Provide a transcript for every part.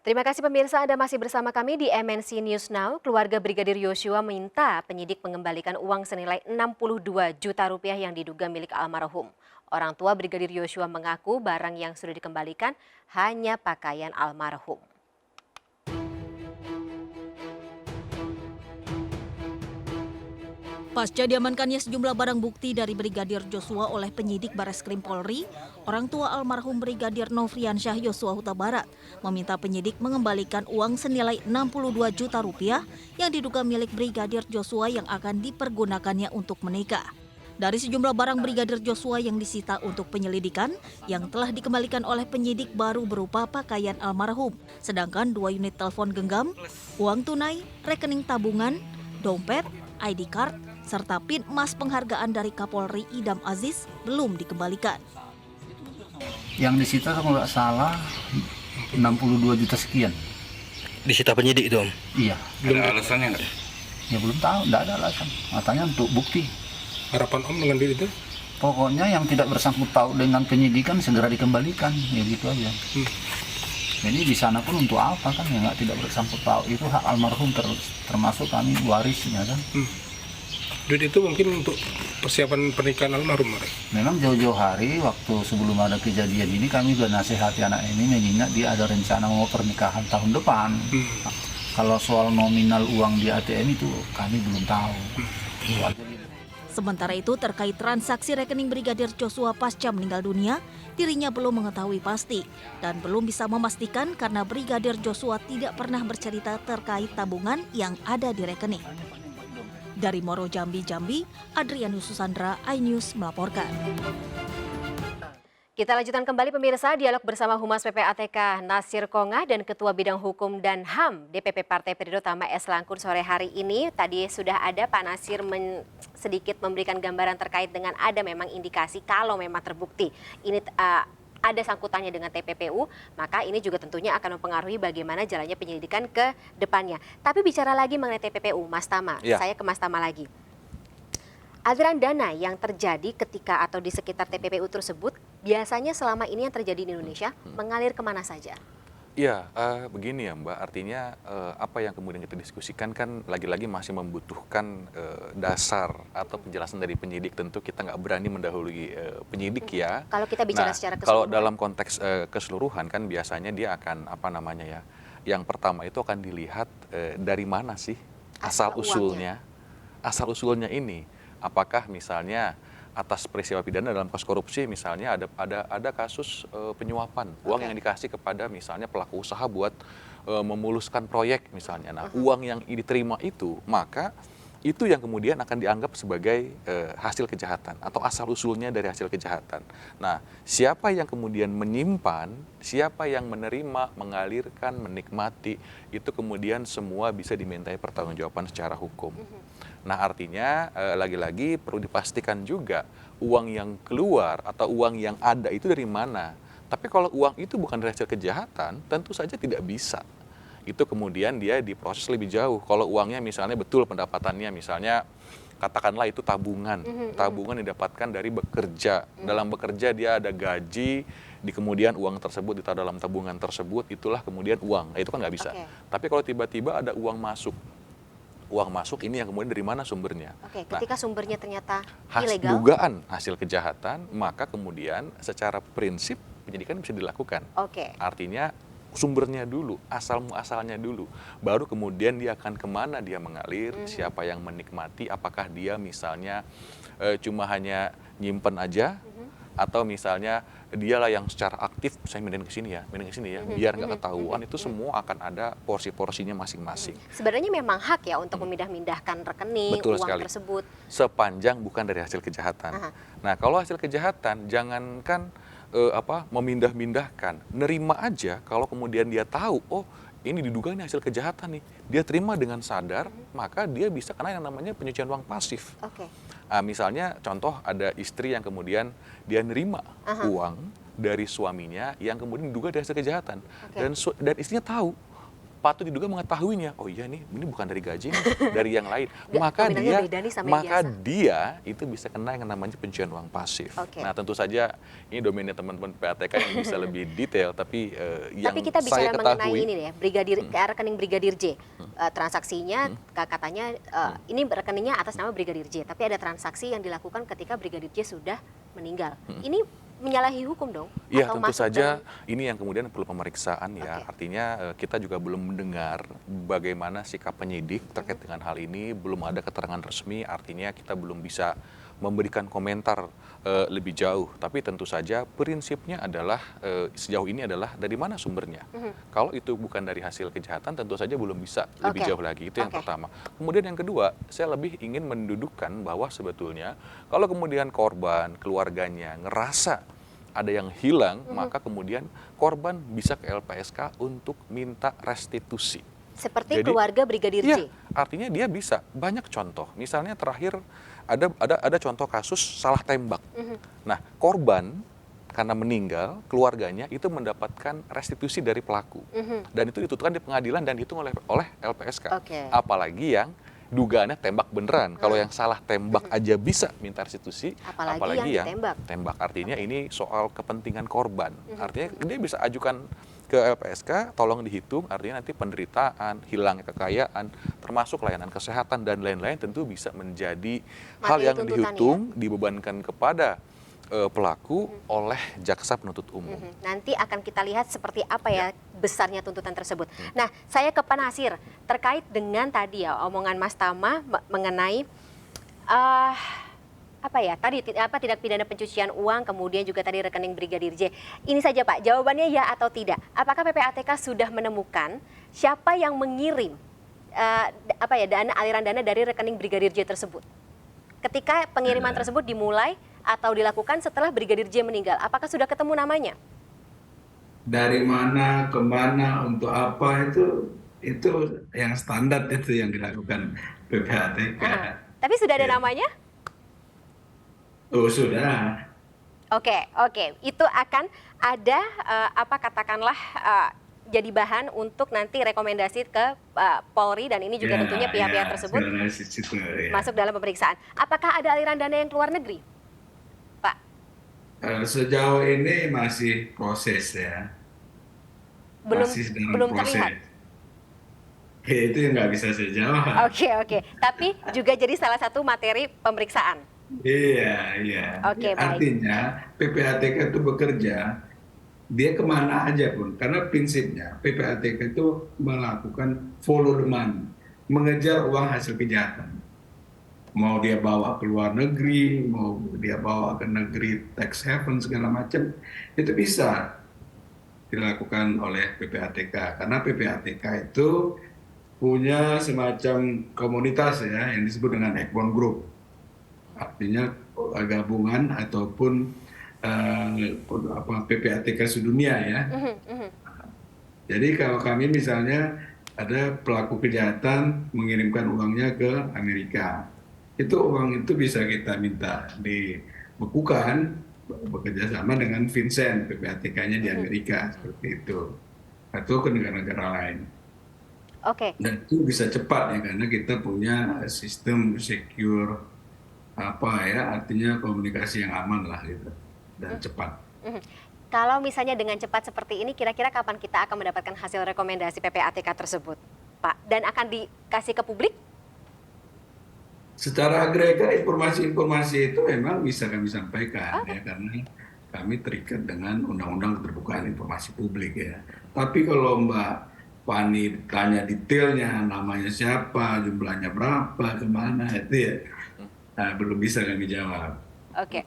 Terima kasih pemirsa, Anda masih bersama kami di MNC News Now. Keluarga Brigadir Yosua minta penyidik mengembalikan uang senilai 62 juta rupiah yang diduga milik almarhum. Orang tua Brigadir Yosua mengaku barang yang sudah dikembalikan hanya pakaian almarhum. Pasca diamankannya sejumlah barang bukti dari Brigadir Joshua oleh penyidik Bareskrim Polri, orang tua almarhum Brigadir Nofriansyah Yosua Huta Barat meminta penyidik mengembalikan uang senilai 62 juta rupiah yang diduga milik Brigadir Joshua yang akan dipergunakannya untuk menikah. Dari sejumlah barang Brigadir Joshua yang disita untuk penyelidikan, yang telah dikembalikan oleh penyidik baru berupa pakaian almarhum, sedangkan 2 unit telepon genggam, uang tunai, rekening tabungan, dompet, ID card, serta PIN emas penghargaan dari Kapolri Idam Aziz belum dikembalikan. Yang disita kalau nggak salah 62 juta sekian. Disita penyidik itu, Om? Iya. Ada alasannya nggak? Ya belum tahu, nggak ada alasan. Katanya untuk bukti. Harapan Om mengambil itu? Pokoknya yang tidak bersangkut paut dengan penyidikan segera dikembalikan, ya gitu aja. Jadi di sana pun untuk apa kan ya nggak tidak bersangkut paut, itu hak almarhum termasuk kami warisnya kan. Duit itu mungkin untuk persiapan pernikahan almarhum, Mare. Memang jauh-jauh hari waktu sebelum ada kejadian ini kami udah nasihati anak ini mengingat dia ada rencana mau pernikahan tahun depan. Kalau soal nominal uang di ATM itu kami belum tahu. Sementara itu terkait transaksi rekening Brigadir Joshua pasca meninggal dunia, dirinya belum mengetahui pasti dan belum bisa memastikan karena Brigadir Joshua tidak pernah bercerita terkait tabungan yang ada di rekening. Dari Moro Jambi, Adrianus Susandra, iNews melaporkan. Kita lanjutkan kembali pemirsa, dialog bersama Humas PPATK Nasir Kongah dan Ketua Bidang Hukum dan HAM DPP Partai Perindo Tama S. Langkun sore hari ini. Tadi sudah ada Pak Nasir sedikit memberikan gambaran terkait dengan ada memang indikasi kalau memang terbukti ini ada sangkutannya dengan TPPU, maka ini juga tentunya akan mempengaruhi bagaimana jalannya penyelidikan ke depannya. Tapi bicara lagi mengenai TPPU, Mas Tama, saya ke Mas Tama lagi. Aliran dana yang terjadi ketika atau di sekitar TPPU tersebut, biasanya selama ini yang terjadi di Indonesia mengalir kemana saja? Ya, begini ya Mbak, artinya apa yang kemudian kita diskusikan kan lagi-lagi masih membutuhkan dasar atau penjelasan dari penyidik. Tentu kita nggak berani mendahului penyidik ya. Kalau kita bicara secara kalau keseluruhan. dalam konteks keseluruhan kan biasanya dia akan apa namanya ya, yang pertama itu akan dilihat dari mana sih asal usulnya. Asal usulnya ini, apakah misalnya atas peristiwa pidana dalam kasus korupsi misalnya ada kasus penyuapan uang yang dikasih kepada misalnya pelaku usaha buat memuluskan proyek misalnya. Nah, uang yang diterima itu maka itu yang kemudian akan dianggap sebagai hasil kejahatan atau asal usulnya dari hasil kejahatan. Nah, siapa yang kemudian menyimpan, siapa yang menerima, mengalirkan, menikmati, itu kemudian semua bisa dimintai pertanggungjawaban secara hukum. Nah, artinya lagi-lagi perlu dipastikan juga uang yang keluar atau uang yang ada itu dari mana. Tapi kalau uang itu bukan dari hasil kejahatan, tentu saja tidak bisa. Itu kemudian dia diproses lebih jauh. Kalau uangnya misalnya betul pendapatannya, misalnya katakanlah itu tabungan. Tabungan didapatkan dari bekerja. Dalam bekerja dia ada gaji, kemudian uang tersebut ditaruh dalam tabungan tersebut, itulah kemudian uang. Nah, itu kan nggak bisa. Tapi kalau tiba-tiba ada uang masuk ini yang kemudian dari mana sumbernya? Ketika sumbernya ternyata ilegal, dugaan hasil kejahatan, maka kemudian secara prinsip penyidikan bisa dilakukan. Artinya sumbernya dulu, asal-muasalnya dulu, baru kemudian dia akan kemana dia mengalir, siapa yang menikmati, apakah dia misalnya cuma hanya nyimpen aja, atau misalnya dialah yang secara aktif saya mindahin ke sini ya, biar nggak ketahuan. Itu semua akan ada porsi-porsinya masing-masing. Sebenarnya memang hak ya untuk memindah-mindahkan rekening, Betul uang sekali. tersebut. Sepanjang bukan dari hasil kejahatan. Nah, kalau hasil kejahatan, jangankan memindah-mindahkan, nerima aja. Kalau kemudian dia tahu, oh ini diduga ini hasil kejahatan nih, dia terima dengan sadar, maka dia bisa kena yang namanya pencucian uang pasif. Misalnya contoh ada istri yang kemudian dia nerima uang dari suaminya yang kemudian diduga dari hasil kejahatan, dan istrinya tahu patut diduga mengetahuinya. Oh iya nih, ini bukan dari gaji nih, dari yang lain. Nggak, nominalnya beda nih sama yang Maka biasa. dia itu bisa kena yang namanya pencucian uang pasif. Oke. Nah tentu saja ini domainnya teman-teman PPATK yang bisa lebih detail, tapi yang Tapi kita saya bicara mengenai ketahui, ini ya, rekening Brigadir J. Transaksinya katanya ini rekeningnya atas nama Brigadir J, tapi ada transaksi yang dilakukan ketika Brigadir J sudah meninggal. Ini menyalahi hukum dong? ya Atau tentu masuk saja dalam- ini yang kemudian perlu pemeriksaan ya. Oke. Artinya kita juga belum mendengar bagaimana sikap penyidik terkait dengan hal ini, belum ada keterangan resmi, artinya kita belum bisa memberikan komentar lebih jauh. Tapi tentu saja prinsipnya adalah sejauh ini adalah dari mana sumbernya. Kalau itu bukan dari hasil kejahatan, tentu saja belum bisa lebih Oke. jauh lagi. Itu yang Oke. pertama. Kemudian yang kedua, saya lebih ingin mendudukkan bahwa sebetulnya kalau kemudian korban, keluarganya ngerasa ada yang hilang, maka kemudian korban bisa ke LPSK untuk minta restitusi. seperti Jadi, keluarga Brigadir Iya, J. artinya dia bisa. Banyak contoh. Misalnya terakhir ada contoh kasus salah tembak. Nah, korban karena meninggal, keluarganya itu mendapatkan restitusi dari pelaku. Dan itu ditentukan di pengadilan dan dihitung oleh LPSK. Oke. Apalagi yang dugaannya tembak beneran. Kalau yang salah tembak aja bisa minta restitusi, Apalagi yang ditembak. tembak. Artinya ini soal kepentingan korban. Artinya dia bisa ajukan ke LPSK, tolong dihitung, artinya nanti penderitaan, hilangnya kekayaan, termasuk layanan kesehatan dan lain-lain tentu bisa menjadi hal Materi yang tuntutan dihitung, dibebankan kepada pelaku oleh jaksa penuntut umum. Nanti akan kita lihat seperti apa ya besarnya tuntutan tersebut. Nah, saya ke Pak Nasir terkait dengan tadi ya omongan Mas Tama mengenai tindak pidana pencucian uang, kemudian juga tadi rekening Brigadir J. Ini saja Pak, jawabannya ya atau tidak. Apakah PPATK sudah menemukan siapa yang mengirim aliran dana dari rekening Brigadir J tersebut? Ketika pengiriman tersebut dimulai atau dilakukan setelah Brigadir J meninggal, apakah sudah ketemu namanya? Dari mana, kemana, untuk apa itu yang standar itu yang dilakukan PPATK. Tapi sudah ada Ya. namanya? Oh sudah. Oke. Itu akan ada jadi bahan untuk nanti rekomendasi ke Polri dan ini juga tentunya pihak-pihak tersebut sebenarnya di situ, ya. masuk dalam pemeriksaan. Apakah ada aliran dana yang keluar negeri, Pak? Sejauh ini masih proses ya. Masih dalam Belum proses. terlihat. Ya, itu yang nggak bisa saya jawab. Oke. Tapi juga jadi salah satu materi pemeriksaan. Iya. Oke, baik. Artinya PPATK itu bekerja, dia kemana aja pun. Karena prinsipnya PPATK itu melakukan follow the money, mengejar uang hasil kejahatan. Mau dia bawa ke luar negeri, mau dia bawa ke negeri tax haven segala macam, itu bisa dilakukan oleh PPATK. Karena PPATK itu punya semacam komunitas ya yang disebut dengan Eggborn Group. Artinya gabungan ataupun PPATK sedunia ya. Jadi kalau kami misalnya ada pelaku kejahatan mengirimkan uangnya ke Amerika, itu uang itu bisa kita minta dibekukan bekerja sama dengan Vincent PPATK-nya di Amerika seperti itu, atau ke negara-negara lain. Oke. Dan itu bisa cepat ya karena kita punya sistem secure artinya komunikasi yang aman lah gitu dan cepat. Kalau misalnya dengan cepat seperti ini, kira-kira kapan kita akan mendapatkan hasil rekomendasi PPATK tersebut, Pak? Dan akan dikasih ke publik? Secara agregat informasi-informasi itu memang bisa kami sampaikan ya karena kami terikat dengan Undang-Undang Keterbukaan Informasi Publik ya. Tapi kalau Mbak Fani tanya detailnya, namanya siapa, jumlahnya berapa, kemana itu ya, belum bisa kami jawab. Oke.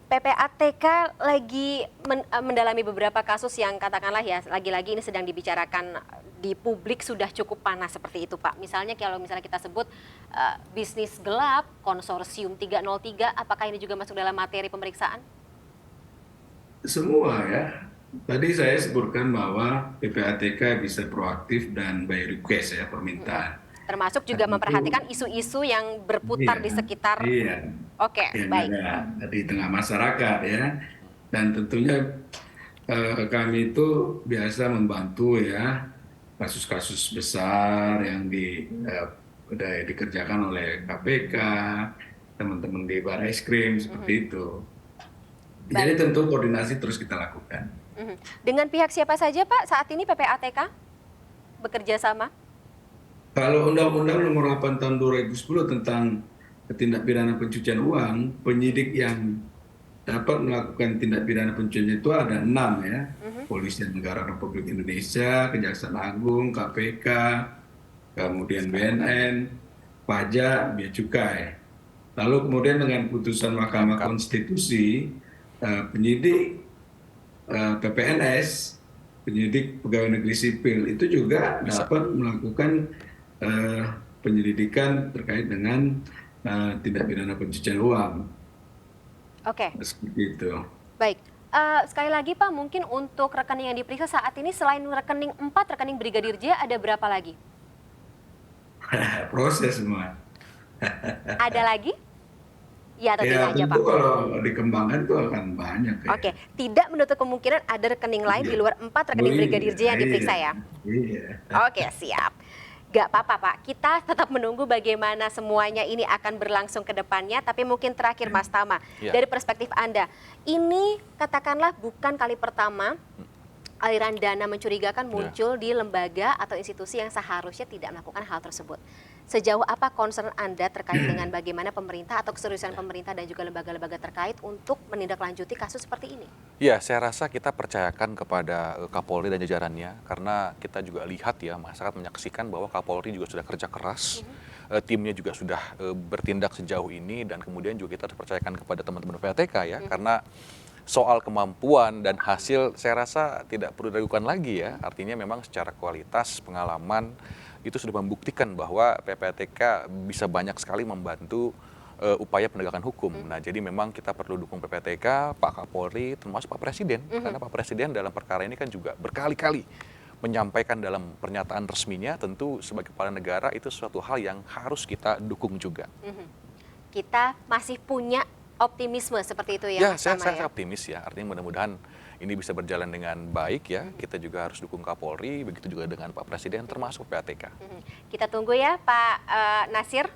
PPATK lagi mendalami beberapa kasus yang katakanlah ya lagi-lagi ini sedang dibicarakan di publik sudah cukup panas seperti itu Pak. Misalnya kalau kita sebut bisnis gelap, konsorsium 303, apakah ini juga masuk dalam materi pemeriksaan? Semua ya. Tadi saya sebutkan bahwa PPATK bisa proaktif dan by request ya, permintaan. Termasuk juga memperhatikan isu-isu yang berputar di sekitar. Iya. Oke, Yang baik. ada di tengah masyarakat ya. Dan tentunya kami itu biasa membantu ya kasus-kasus besar yang dikerjakan oleh KPK, teman-teman di Barreskrim seperti itu. Jadi Baik. tentu koordinasi terus kita lakukan. Dengan pihak siapa saja Pak saat ini PPATK bekerja sama? Kalau Undang-Undang Nomor 8 Tahun 2010 tentang tindak pidana pencucian uang, penyidik yang dapat melakukan tindak pidana pencucian itu ada 6 ya. Polisi Negara Republik Indonesia, Kejaksaan Agung, KPK, kemudian BNN, pajak, bea cukai. Lalu kemudian dengan putusan Mahkamah Konstitusi, penyidik PPNS, penyidik pegawai negeri sipil itu juga dapat melakukan penyelidikan terkait dengan tindak pidana pencucian uang. Oke. Seperti itu. Baik. Sekali lagi Pak, mungkin untuk rekening yang diperiksa saat ini selain rekening 4 rekening Brigadir J ada berapa lagi? Proses semua. Ada lagi? Ya atau tidak aja Pak? Tentu kalau dikembangkan itu akan banyak. Ya. Oke, tidak menutup kemungkinan ada rekening lain di luar 4 rekening Brigadir J yang diperiksa ya? Iya. Oke, siap. Gak apa-apa Pak, kita tetap menunggu bagaimana semuanya ini akan berlangsung ke depannya. Tapi mungkin terakhir Mas Tama, dari perspektif Anda, ini katakanlah bukan kali pertama aliran dana mencurigakan muncul di lembaga atau institusi yang seharusnya tidak melakukan hal tersebut. Sejauh apa concern Anda terkait dengan bagaimana pemerintah atau keseriusan pemerintah dan juga lembaga-lembaga terkait untuk menindaklanjuti kasus seperti ini? Ya, saya rasa kita percayakan kepada Kapolri dan jajarannya, karena kita juga lihat ya, masyarakat menyaksikan bahwa Kapolri juga sudah kerja keras, timnya juga sudah bertindak sejauh ini, dan kemudian juga kita percayakan kepada teman-teman PPATK ya, karena soal kemampuan dan hasil saya rasa tidak perlu diragukan lagi ya, artinya memang secara kualitas pengalaman itu sudah membuktikan bahwa PPATK bisa banyak sekali membantu upaya penegakan hukum. Nah, jadi memang kita perlu dukung PPATK, Pak Kapolri, termasuk Pak Presiden. Karena Pak Presiden dalam perkara ini kan juga berkali-kali menyampaikan dalam pernyataan resminya, tentu sebagai kepala negara itu suatu hal yang harus kita dukung juga. Kita masih punya optimisme seperti itu ya, Mas Tama, saya optimis ya, artinya mudah-mudahan ini bisa berjalan dengan baik ya. Kita juga harus dukung Kapolri, begitu juga dengan Pak Presiden, termasuk PPATK. Kita tunggu ya Pak Nasir,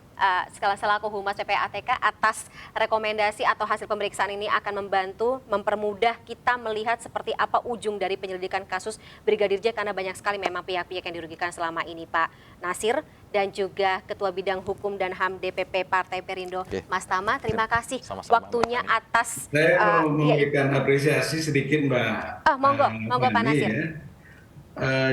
selaku Humas PPATK, atas rekomendasi atau hasil pemeriksaan ini akan membantu, mempermudah kita melihat seperti apa ujung dari penyelidikan kasus Brigadir J, karena banyak sekali memang pihak-pihak yang dirugikan selama ini. Pak Nasir dan juga Ketua Bidang Hukum dan HAM DPP Partai Perindo, Mas Tama, terima kasih waktunya atas. Saya mau memberikan apresiasi sedikit Mbak. Monggo Pak Nasir. Ya.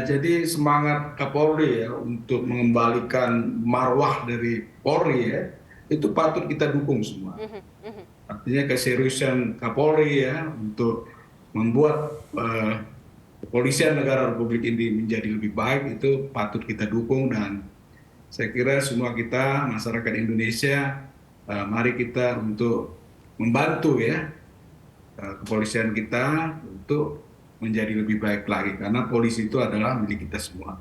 Jadi semangat Kapolri ya untuk mengembalikan marwah dari Polri ya, itu patut kita dukung semua. Artinya keseriusan Kapolri ya untuk membuat kepolisian negara Republik ini menjadi lebih baik itu patut kita dukung, dan saya kira semua kita masyarakat Indonesia mari kita untuk membantu ya kepolisian kita untuk menjadi lebih baik lagi, karena polisi itu adalah milik kita semua.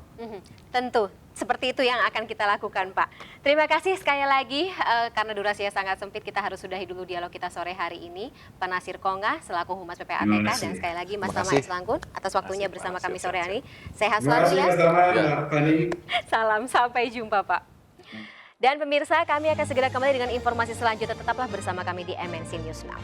Tentu, seperti itu yang akan kita lakukan Pak. Terima kasih sekali lagi, karena durasinya sangat sempit, kita harus sudahi dulu dialog kita sore hari ini. Pak Nasir Konga selaku Humas PPATK, dan sekali lagi Mas Tama S. Langkun atas waktunya bersama kami sore hari. Sehat selalu ya. Salam, sampai jumpa Pak. Dan pemirsa, kami akan segera kembali dengan informasi selanjutnya. Tetaplah bersama kami di MNC News Now.